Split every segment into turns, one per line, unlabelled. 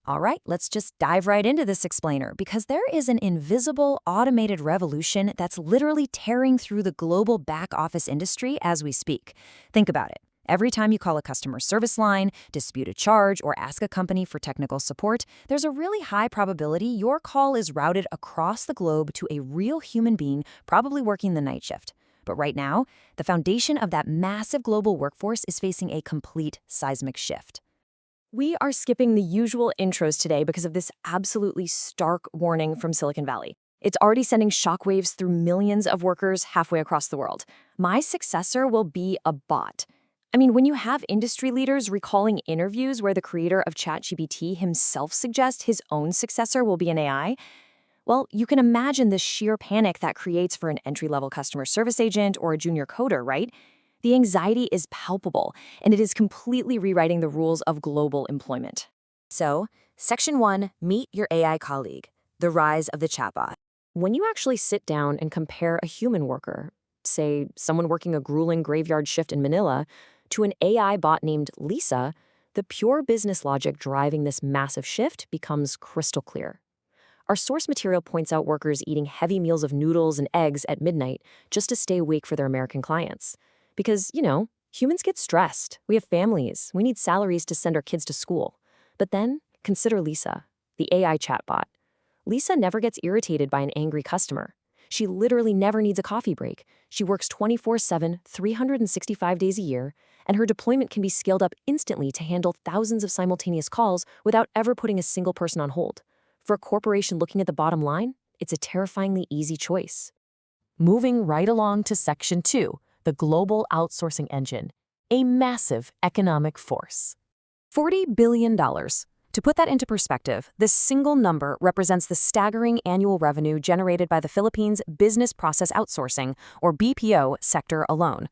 All right, let's just dive right into this explainer because there is an invisible automated revolution that's literally tearing through the global back office industry as we speak. Think about it. Every time you call a customer service line, dispute a charge, or ask a company for technical support, there's a really high probability your call is routed across the globe to a real human being, probably working the night shift. But right now, the foundation of that massive global workforce is facing a complete seismic shift.
We are skipping the usual intros today because of this absolutely stark warning from Silicon Valley. It's already sending shockwaves through millions of workers halfway across the world. My successor will be a bot. I mean, when you have industry leaders recalling interviews where the creator of ChatGPT himself suggests his own successor will be an AI, well, you can imagine the sheer panic that creates for an entry-level customer service agent or a junior coder, right? The anxiety is palpable, and it is completely rewriting the rules of global employment.
So, Section 1, Meet Your AI Colleague, the rise of the chatbot.
When you actually sit down and compare a human worker, say someone working a grueling graveyard shift in Manila, to an AI bot named Lisa, the pure business logic driving this massive shift becomes crystal clear. Our source material points out workers eating heavy meals of noodles and eggs at midnight just to stay awake for their American clients. Because, humans get stressed. We have families. We need salaries to send our kids to school. But then, consider Lisa, the AI chatbot. Lisa never gets irritated by an angry customer. She literally never needs a coffee break. She works 24/7, 365 days a year, and her deployment can be scaled up instantly to handle thousands of simultaneous calls without ever putting a single person on hold. For a corporation looking at the bottom line, it's a terrifyingly easy choice.
Moving right along to Section 2, the global outsourcing engine, a massive economic force.
$40 billion. To put that into perspective, this single number represents the staggering annual revenue generated by the Philippines' business process outsourcing, or BPO, sector alone.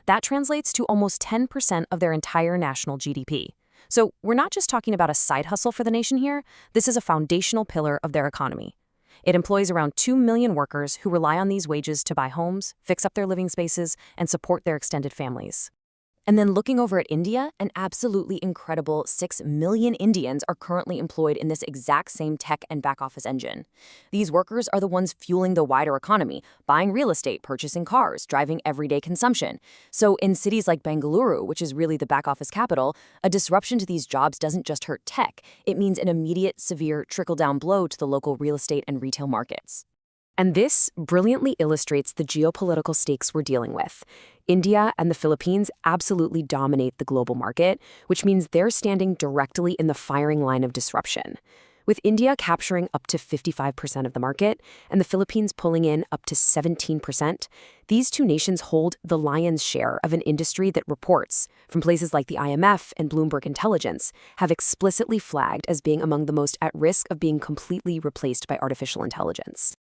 That translates to almost 10% of their entire national GDP. So we're not just talking about a side hustle for the nation here, this is a foundational pillar of their economy. It employs around 2 million workers who rely on these wages to buy homes, fix up their living spaces, and support their extended families. And then looking over at India, an absolutely incredible 6 million Indians are currently employed in this exact same tech and back office engine. These workers are the ones fueling the wider economy, buying real estate, purchasing cars, driving everyday consumption. So in cities like Bengaluru, which is really the back office capital, a disruption to these jobs doesn't just hurt tech, it means an immediate, severe trickle-down blow to the local real estate and retail markets. And this brilliantly illustrates the geopolitical stakes we're dealing with. India and the Philippines absolutely dominate the global market, which means they're standing directly in the firing line of disruption. With India capturing up to 55% of the market and the Philippines pulling in up to 17%, these two nations hold the lion's share of an industry that reports, from places like the IMF and Bloomberg Intelligence, have explicitly flagged as being among the most at risk of being completely replaced by artificial intelligence.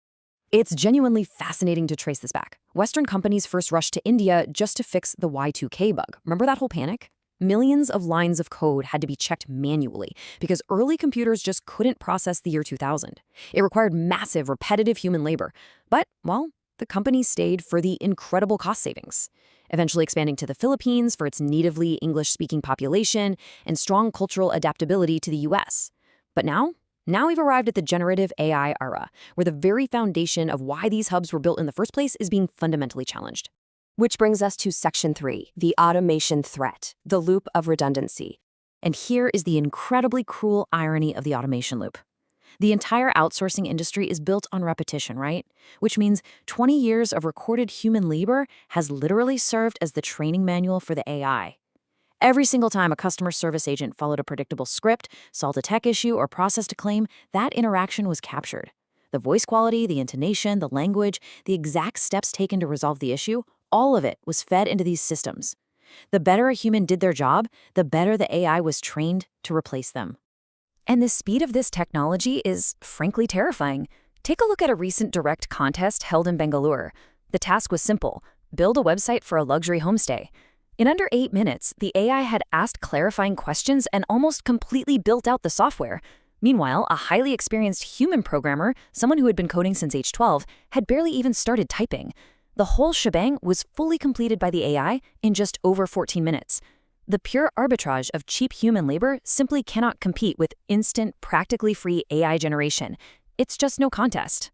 It's genuinely fascinating to trace this back. Western companies first rushed to India just to fix the Y2K bug. Remember that whole panic? Millions of lines of code had to be checked manually because early computers just couldn't process the year 2000. It required massive, repetitive human labor. But, well, the company stayed for the incredible cost savings, eventually expanding to the Philippines for its natively English-speaking population and strong cultural adaptability to the US. But now we've arrived at the generative AI era, where the very foundation of why these hubs were built in the first place is being fundamentally challenged. Which brings us to Section 3, the automation threat, the loop of redundancy. And here is the incredibly cruel irony of the automation loop. The entire outsourcing industry is built on repetition, right? Which means 20 years of recorded human labor has literally served as the training manual for the AI. Every single time a customer service agent followed a predictable script, solved a tech issue, or processed a claim, that interaction was captured. The voice quality, the intonation, the language, the exact steps taken to resolve the issue, all of it was fed into these systems. The better a human did their job, the better the AI was trained to replace them. And the speed of this technology is, frankly, terrifying. Take a look at a recent direct contest held in Bengaluru. The task was simple: build a website for a luxury homestay. In under 8 minutes, the AI had asked clarifying questions and almost completely built out the software. Meanwhile, a highly experienced human programmer, someone who had been coding since age 12, had barely even started typing. The whole shebang was fully completed by the AI in just over 14 minutes.
The pure arbitrage of cheap human labor simply cannot compete with instant, practically free AI generation. It's just no contest.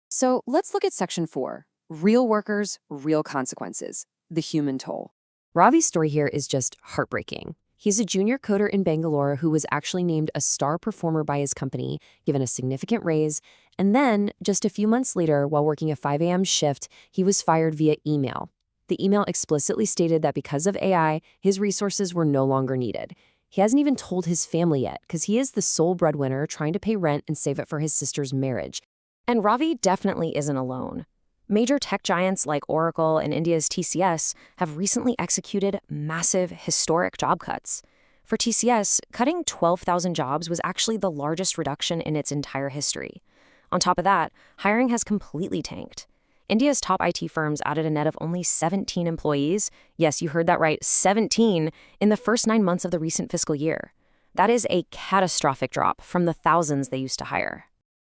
So let's look at Section 4, Real Workers, Real Consequences, the human toll. Ravi's story here is just heartbreaking. He's a junior coder in Bangalore who was actually named a star performer by his company, given a significant raise, and then, just a few months later, while working a 5 a.m. shift, he was fired via email. The email explicitly stated that because of AI, his resources were no longer needed. He hasn't even told his family yet, because he is the sole breadwinner trying to pay rent and save it for his sister's marriage. And Ravi definitely isn't alone. Major tech giants like Oracle and India's TCS have recently executed massive, historic job cuts. For TCS, cutting 12,000 jobs was actually the largest reduction in its entire history. On top of that, hiring has completely tanked. India's top IT firms added a net of only 17 employees, yes, you heard that right, 17, in the first 9 months of the recent fiscal year. That is a catastrophic drop from the thousands they used to hire.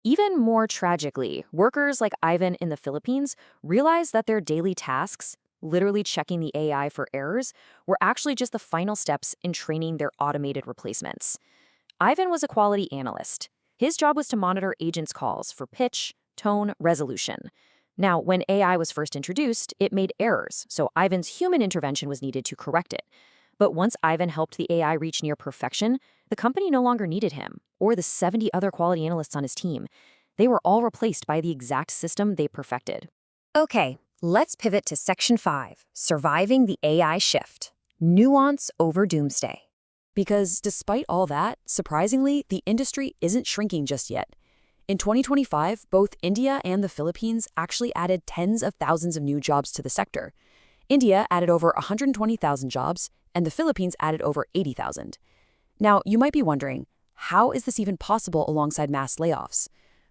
Even more tragically, workers like Ivan in the Philippines realized that their daily tasks, literally checking the AI for errors, were actually just the final steps in training their automated replacements. Ivan was a quality analyst. His job was to monitor agents' calls for pitch, tone, resolution. Now, when AI was first introduced, it made errors, so Ivan's human intervention was needed to correct it. But once Ivan helped the AI reach near perfection, the company no longer needed him, or the 70 other quality analysts on his team. They were all replaced by the exact system they perfected.
Okay, let's pivot to Section 5, Surviving the AI Shift. Nuance over doomsday.
Because despite all that, surprisingly, the industry isn't shrinking just yet. In 2025, both India and the Philippines actually added tens of thousands of new jobs to the sector. India added over 120,000 jobs, and the Philippines added over 80,000. Now, you might be wondering, how is this even possible alongside mass layoffs?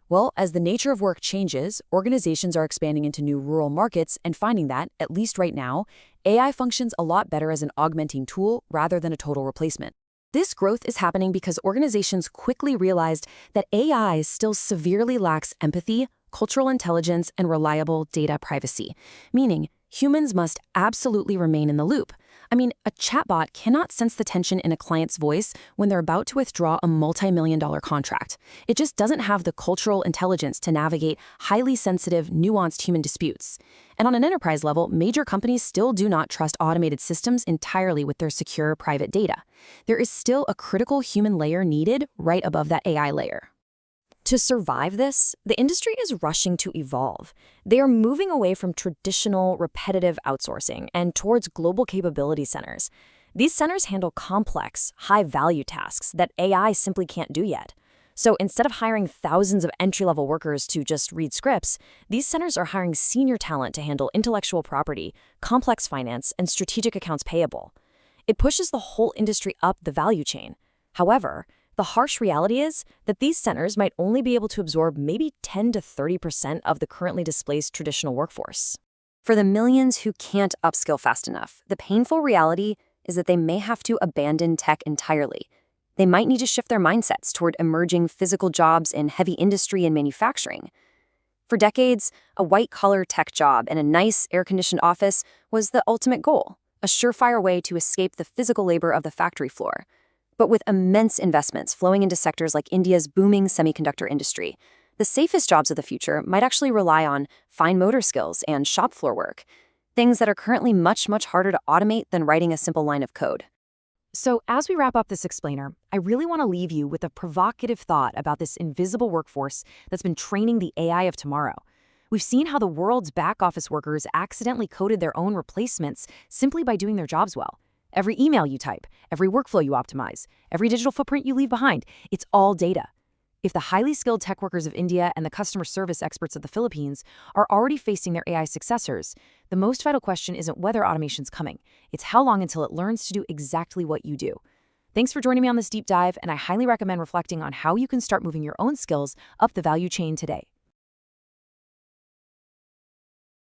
Well, as the nature of work changes, organizations are expanding into new rural markets and finding that, at least right now, AI functions a lot better as an augmenting tool rather than a total replacement.
This growth is happening because organizations quickly realized that AI still severely lacks empathy, cultural intelligence, and reliable data privacy, meaning humans must absolutely remain in the loop. I mean, a chatbot cannot sense the tension in a client's voice when they're about to withdraw a multi-million-dollar contract. It just doesn't have the cultural intelligence to navigate highly sensitive, nuanced human disputes. And on an enterprise level, major companies still do not trust automated systems entirely with their secure private data. There is still a critical human layer needed right above that AI layer. To survive this, the industry is rushing to evolve. They are moving away from traditional, repetitive outsourcing and towards global capability centers. These centers handle complex, high-value tasks that AI simply can't do yet. So instead of hiring thousands of entry-level workers to just read scripts, these centers are hiring senior talent to handle intellectual property, complex finance, and strategic accounts payable. It pushes the whole industry up the value chain. However, the harsh reality is that these centers might only be able to absorb maybe 10 to 30% of the currently displaced traditional workforce. For the millions who can't upskill fast enough, the painful reality is that they may have to abandon tech entirely. They might need to shift their mindsets toward emerging physical jobs in heavy industry and manufacturing. For decades, a white-collar tech job in a nice, air-conditioned office was the ultimate goal, a surefire way to escape the physical labor of the factory floor. But with immense investments flowing into sectors like India's booming semiconductor industry, the safest jobs of the future might actually rely on fine motor skills and shop floor work, things that are currently much harder to automate than writing a simple line of code.
So as we wrap up this explainer, I really want to leave you with a provocative thought about this invisible workforce that's been training the AI of tomorrow. We've seen how the world's back-office workers accidentally coded their own replacements simply by doing their jobs well. Every email you type, every workflow you optimize, every digital footprint you leave behind, it's all data. If the highly skilled tech workers of India and the customer service experts of the Philippines are already facing their AI successors, the most vital question isn't whether automation's coming. It's how long until it learns to do exactly what you do. Thanks for joining me on this deep dive, and I highly recommend reflecting on how you can start moving your own skills up the value chain today.